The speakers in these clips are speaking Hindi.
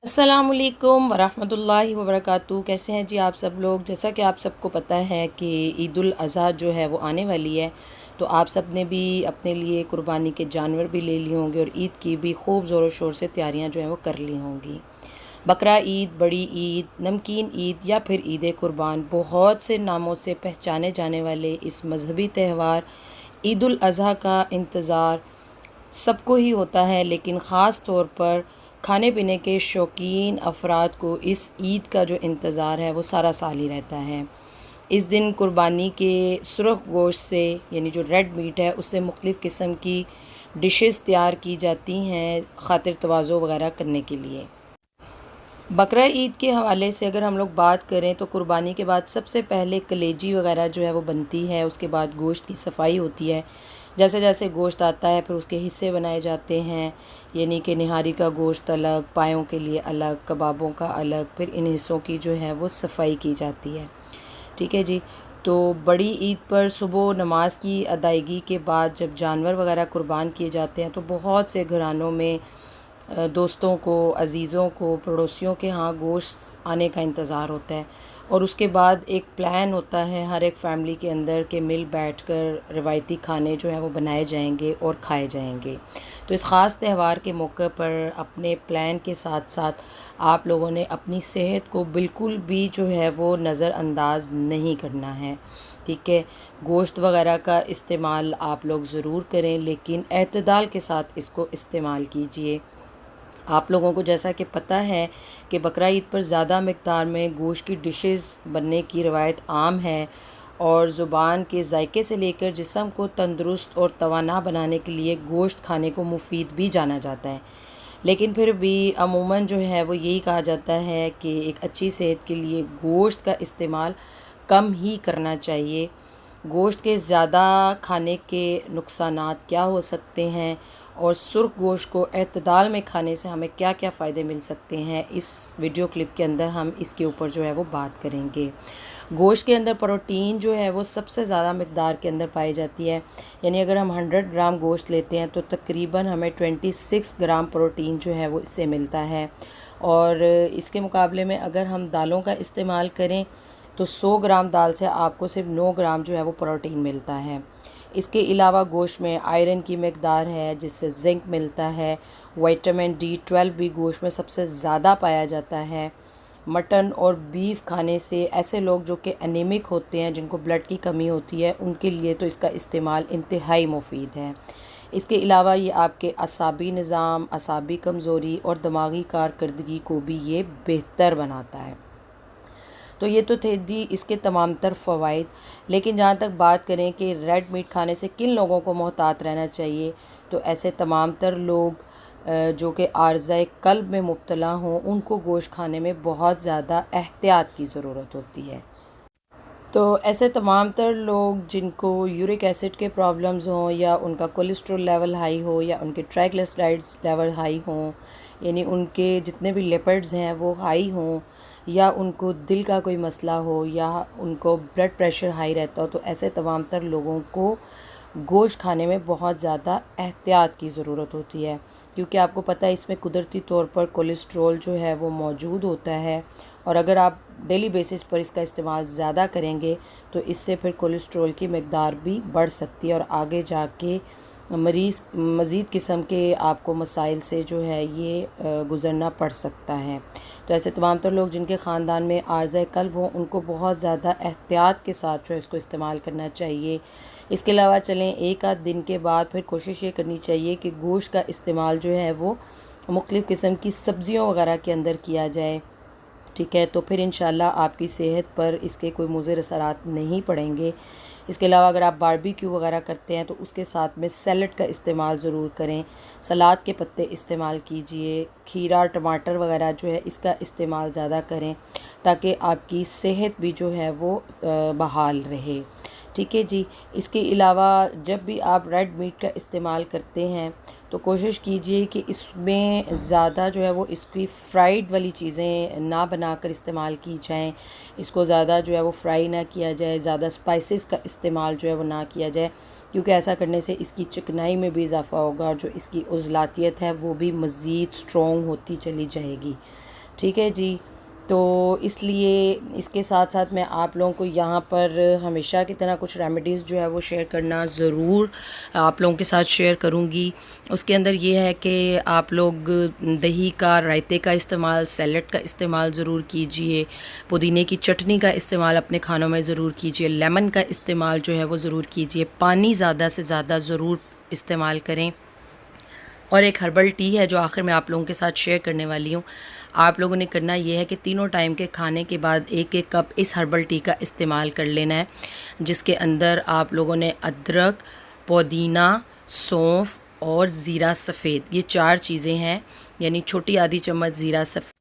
अस्सलामुअलैकुम वरहमतुल्लाहि वबरकातुहू। कैसे हैं जी आप सब लोग। जैसा कि आप सबको पता है कि ईदुल अज़हा जो है वो आने वाली है, तो आप सब ने भी अपने लिए कुर्बानी के जानवर भी ले लिए होंगे और ईद की भी खूब ज़ोरों शोर से तैयारियां जो हैं वो कर ली होंगी। बकरा ईद, बड़ी ईद, नमकीन ईद या फिर ईद कुर्बान, बहुत से नामों से पहचाने जाने वाले इस मजहबी त्यौहार ईदुल अज़हा का इंतज़ार सबको ही होता है, लेकिन ख़ास तौर पर खाने पीने के शौकीन अफराद को इस ईद का जो इंतज़ार है वो सारा साल ही रहता है। इस दिन कुर्बानी के सुरख गोश्त से, यानी जो रेड मीट है, उससे मुख्तलिफ़ किस्म की डिशेस तैयार की जाती हैं ख़ातिर तवाज़ो वगैरह करने के लिए। बकरा ईद के हवाले से अगर हम लोग बात करें तो कुर्बानी के बाद सबसे पहले कलेजी वगैरह जो है वो बनती है। उसके बाद गोश्त की सफाई होती है। जैसे जैसे गोश्त आता है फिर उसके हिस्से बनाए जाते हैं, यानी कि निहारी का गोश्त अलग, पायों के लिए अलग, कबाबों का अलग, फिर इन हिस्सों की जो है वो सफाई की जाती है। ठीक है जी। तो बड़ी ईद पर सुबह नमाज की अदायगी के बाद जब जानवर वगैरह कुर्बान किए जाते हैं तो बहुत से घरानों में दोस्तों को, अज़ीज़ों को, पड़ोसियों के यहाँ गोश्त आने का इंतज़ार होता है। और उसके बाद एक प्लान होता है हर एक फ़ैमिली के अंदर कि मिल बैठकर रिवायती खाने जो हैं वो बनाए जाएंगे और खाए जाएंगे। तो इस ख़ास त्यौहार के मौके पर अपने प्लान के साथ साथ आप लोगों ने अपनी सेहत को बिल्कुल भी जो है वो नज़रअंदाज नहीं करना है। ठीक है, गोश्त वगैरह का इस्तेमाल आप लोग ज़रूर करें, लेकिन एतदाल के साथ इसको इस्तेमाल कीजिए। आप लोगों को जैसा कि पता है कि बकरा ईद पर ज़्यादा मिक़दार में गोश्त की डिशेस बनने की रवायत आम है और ज़ुबान के जायके से लेकर जिस्म को तंदुरुस्त और तवाना बनाने के लिए गोश्त खाने को मुफीद भी जाना जाता है। लेकिन फिर भी अमूमन जो है वो यही कहा जाता है कि एक अच्छी सेहत के लिए गोश्त का इस्तेमाल कम ही करना चाहिए। गोश्त के ज़्यादा खाने के नुकसानात क्या हो सकते हैं और सुर्ख गोश्त को एतदाल में खाने से हमें क्या क्या फ़ायदे मिल सकते हैं, इस वीडियो क्लिप के अंदर हम इसके ऊपर जो है वो बात करेंगे। गोश्त के अंदर प्रोटीन जो है वो सबसे ज़्यादा मिक़दार के अंदर पाई जाती है। यानी अगर हम 100 ग्राम गोश्त लेते हैं तो तकरीबन हमें 26 ग्राम प्रोटीन जो है वो इससे मिलता है। और इसके मुकाबले में अगर हम दालों का इस्तेमाल करें तो 100 ग्राम दाल से आपको सिर्फ 9 ग्राम जो है वो प्रोटीन मिलता है। इसके अलावा गोश्त में आयरन की मिक़दार है जिससे जिंक मिलता है। विटामिन D12 भी गोश्त में सबसे ज़्यादा पाया जाता है। मटन और बीफ खाने से ऐसे लोग जो कि एनीमिक होते हैं, जिनको ब्लड की कमी होती है, उनके लिए तो इसका इस्तेमाल इंतहाई मुफीद है। इसके अलावा ये आपके असाबी निज़ाम, असाबी कमज़ोरी और दिमागी कारकर्दगी को भी ये बेहतर बनाता है। तो ये तो थे जी इसके तमाम तर फ़वाइद। लेकिन जहाँ तक बात करें कि रेड मीट खाने से किन लोगों को मोहतात रहना चाहिए, तो ऐसे तमाम तर लोग जो कि आर्ज़ाए क़ल्ब में मुब्तला हों, उनको गोश्त खाने में बहुत ज़्यादा एहतियात की ज़रूरत होती है। तो ऐसे तमाम तर लोग जिनको यूरिक एसिड के प्रॉब्लम्स हों, या उनका कोलेस्ट्रॉल लेवल हाई हो, या उनके ट्राइग्लिसराइड्स लेवल हाई हों, यानी उनके जितने भी लिपिड्स हैं वो हाई हों, या उनको दिल का कोई मसला हो, या उनको ब्लड प्रेशर हाई रहता हो, तो ऐसे तमाम तर लोगों को गोश्त खाने में बहुत ज़्यादा एहतियात की ज़रूरत होती है। क्योंकि आपको पता है इसमें कुदरती तौर पर कोलेस्ट्रॉल जो है वो मौजूद होता है, और अगर आप डेली बेसिस पर इसका इस्तेमाल ज़्यादा करेंगे तो इससे फिर कोलेस्ट्रॉल की मिक़दार भी बढ़ सकती है और आगे जाके मज़ीद किस्म के आपको मसाइल से जो है ये गुज़रना पड़ सकता है। तो ऐसे तमाम तर लोग जिनके ख़ानदान में आर्ज़ाए क़ल्ब हो, उनको बहुत ज़्यादा एहतियात के साथ जो है इसको इस्तेमाल करना चाहिए। इसके अलावा चलें एक आध दिन के बाद फिर कोशिश ये करनी चाहिए कि गोश्त का इस्तेमाल जो है वो मुख्तलिफ़ किस्म की सब्ज़ियों वगैरह के अंदर किया जाए। ठीक है, तो फिर इंशाल्लाह आपकी सेहत पर इसके कोई मुज़िर असरात नहीं पड़ेंगे। इसके अलावा अगर आप बारबेक्यू वगैरह करते हैं तो उसके साथ में सैलड का इस्तेमाल ज़रूर करें। सलाद के पत्ते इस्तेमाल कीजिए, खीरा, टमाटर वगैरह जो है इसका इस्तेमाल ज़्यादा करें, ताकि आपकी सेहत भी जो है वो बहाल रहे। ठीक है जी। इसके अलावा जब भी आप रेड मीट का इस्तेमाल करते हैं तो कोशिश कीजिए कि इसमें ज़्यादा जो है वो इसकी फ्राइड वाली चीज़ें ना बनाकर इस्तेमाल की जाएँ। इसको ज़्यादा जो है वो फ्राई ना किया जाए, ज़्यादा स्पाइसेस का इस्तेमाल जो है वो ना किया जाए, क्योंकि ऐसा करने से इसकी चिकनाई में भी इजाफ़ा होगा और जो इसकी उज़लातियत है वो भी मज़ीद स्ट्रॉन्ग होती चली जाएगी। ठीक है जी। तो इसलिए इसके साथ साथ मैं आप लोगों को यहाँ पर हमेशा की तरह कुछ रेमेडीज़ जो है वो शेयर करना ज़रूर आप लोगों के साथ शेयर करूँगी। उसके अंदर ये है कि आप लोग दही का, रायते का इस्तेमाल, सैलड का इस्तेमाल ज़रूर कीजिए, पुदीने की चटनी का इस्तेमाल अपने खानों में ज़रूर कीजिए, लेमन का इस्तेमाल जो है वो ज़रूर कीजिए, पानी ज़्यादा से ज़्यादा ज़रूर इस्तेमाल करें। और एक हर्बल टी है जो आखिर में आप लोगों के साथ शेयर करने वाली हूँ। आप लोगों ने करना ये है कि तीनों टाइम के खाने के बाद एक एक कप इस हर्बल टी का इस्तेमाल कर लेना है, जिसके अंदर आप लोगों ने अदरक, पुदीना, सौंफ और ज़ीरा सफ़ेद, ये 4 चीज़ें हैं। यानी छोटी आधी चम्मच ज़ीरा सफ़ेद,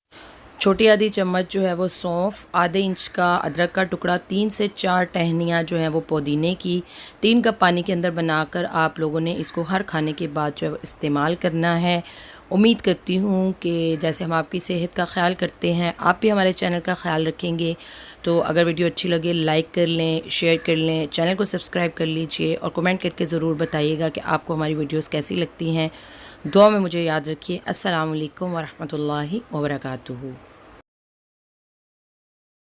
छोटी आधी चम्मच जो है वो सौंफ, आधे इंच का अदरक का टुकड़ा, 3 से 4 टहनियाँ जो हैं वो पुदीने की, 3 कप पानी के अंदर बनाकर आप लोगों ने इसको हर खाने के बाद जो है वो इस्तेमाल करना है। उम्मीद करती हूँ कि जैसे हम आपकी सेहत का ख़्याल करते हैं, आप भी हमारे चैनल का ख़्याल रखेंगे। तो अगर वीडियो अच्छी लगे लाइक कर लें, शेयर कर लें, चैनल को सब्सक्राइब कर लीजिए और कमेंट करके ज़रूर बताइएगा कि आपको हमारी वीडियोस कैसी लगती हैं। दुआ में मुझे याद रखिए। अस्सलाम वालेकुम व रहमतुल्लाहि व बरकातुहू।